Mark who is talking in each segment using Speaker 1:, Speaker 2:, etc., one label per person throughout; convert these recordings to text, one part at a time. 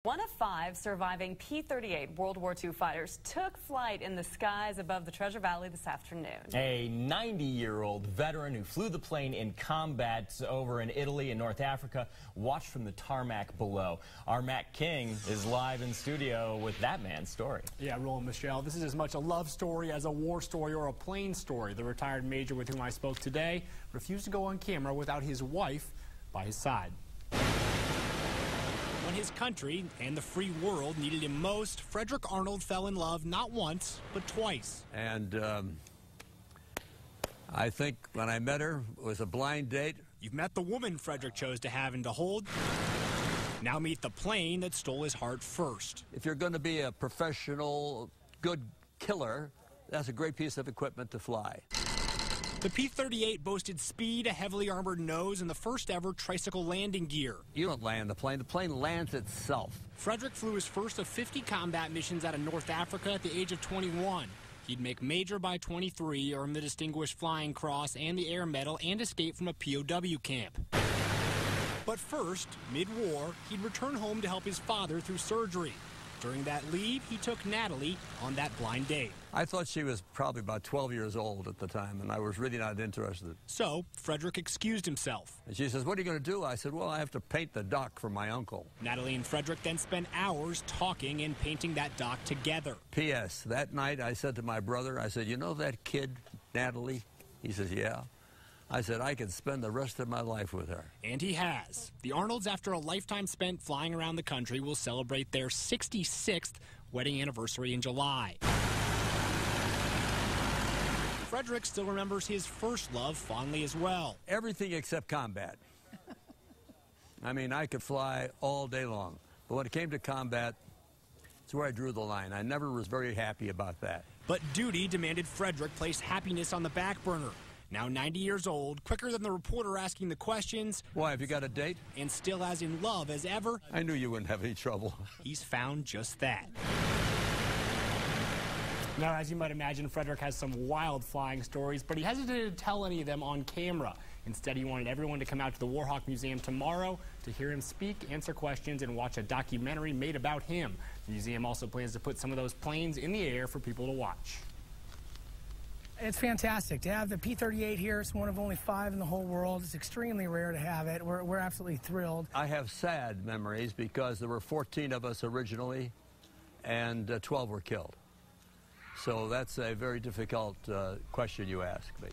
Speaker 1: One of 5 surviving P-38 World War II fighters took flight in the skies above the Treasure Valley this afternoon.
Speaker 2: A 90-year-old veteran who flew the plane in combat over in Italy and North Africa watched from the tarmac below. Our Matt King is live in studio with that man's story.
Speaker 3: Yeah, Roland, Michelle, this is as much a love story as a war story or a plane story. The retired major with whom I spoke today refused to go on camera without his wife by his side. When his country and the free world needed him most, Fredric Arnold fell in love not once, but twice.
Speaker 4: And I think when I met her, it was a blind date.
Speaker 3: You've met the woman Fredric chose to have and to hold. Now meet the plane that stole his heart first.
Speaker 4: If you're going to be a professional, good killer, that's a great piece of equipment to fly.
Speaker 3: The P-38 boasted speed, a heavily armored nose, and the first ever tricycle landing gear.
Speaker 4: You don't land the plane lands itself.
Speaker 3: Fredric flew his first of 50 combat missions out of North Africa at the age of 21. He'd make major by 23, earn the Distinguished Flying Cross and the Air Medal, and escape from a POW camp. But first, mid-war, he'd return home to help his father through surgery. During that leave, he took Natalie on that blind date.
Speaker 4: I thought she was probably about 12 years old at the time, and I was really not interested.
Speaker 3: So, Fredric excused himself.
Speaker 4: And she says, "What are you going to do?" I said, "Well, I have to paint the dock for my uncle."
Speaker 3: Natalie and Fredric then spent hours talking and painting that dock together. P.S.
Speaker 4: That night, I said to my brother, I said, "You know that kid, Natalie?" He says, "Yeah." I said, "I could spend the rest of my life with her."
Speaker 3: And he has. The Arnolds, after a lifetime spent flying around the country, will celebrate their 66th wedding anniversary in July. Fredric still remembers his first love fondly as well.
Speaker 4: Everything except combat. I mean, I could fly all day long. But when it came to combat, it's where I drew the line. I never was very happy about that.
Speaker 3: But duty demanded Fredric place happiness on the back burner. Now 90 years old, quicker than the reporter asking the questions.
Speaker 4: Why, have you got a date?
Speaker 3: And still as in love as ever.
Speaker 4: I knew you wouldn't have any trouble.
Speaker 3: He's found just that. Now, as you might imagine, Fredric has some wild flying stories, but he hesitated to tell any of them on camera. Instead, he wanted everyone to come out to the Warhawk Museum tomorrow to hear him speak, answer questions, and watch a documentary made about him. The museum also plans to put some of those planes in the air for people to watch.
Speaker 5: It's fantastic to have the P-38 here. It's one of only 5 in the whole world. It's extremely rare to have it. We're absolutely thrilled.
Speaker 4: I have sad memories because there were 14 of us originally, and 12 were killed. So that's a very difficult question you ask me.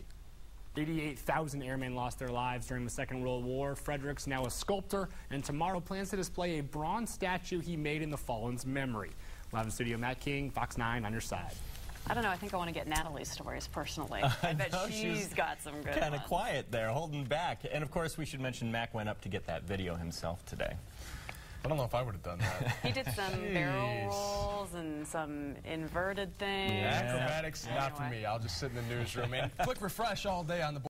Speaker 3: 88,000 airmen lost their lives during the Second World War. Fredric's now a sculptor, and tomorrow plans to display a bronze statue he made in the fallen's memory. Live in studio, Matt King, Fox 9 on your side.
Speaker 1: I don't know. I think I want to get Natalie's stories personally. I bet she's got some good
Speaker 2: kind of quiet there, holding back. And, of course, we should mention Mac went up to get that video himself today.
Speaker 6: I don't know if I would have done that.
Speaker 1: He did some barrel rolls and some inverted things.
Speaker 6: Yeah. Acrobatics, not for me. I'll just sit in the newsroom and click refresh all day on the board.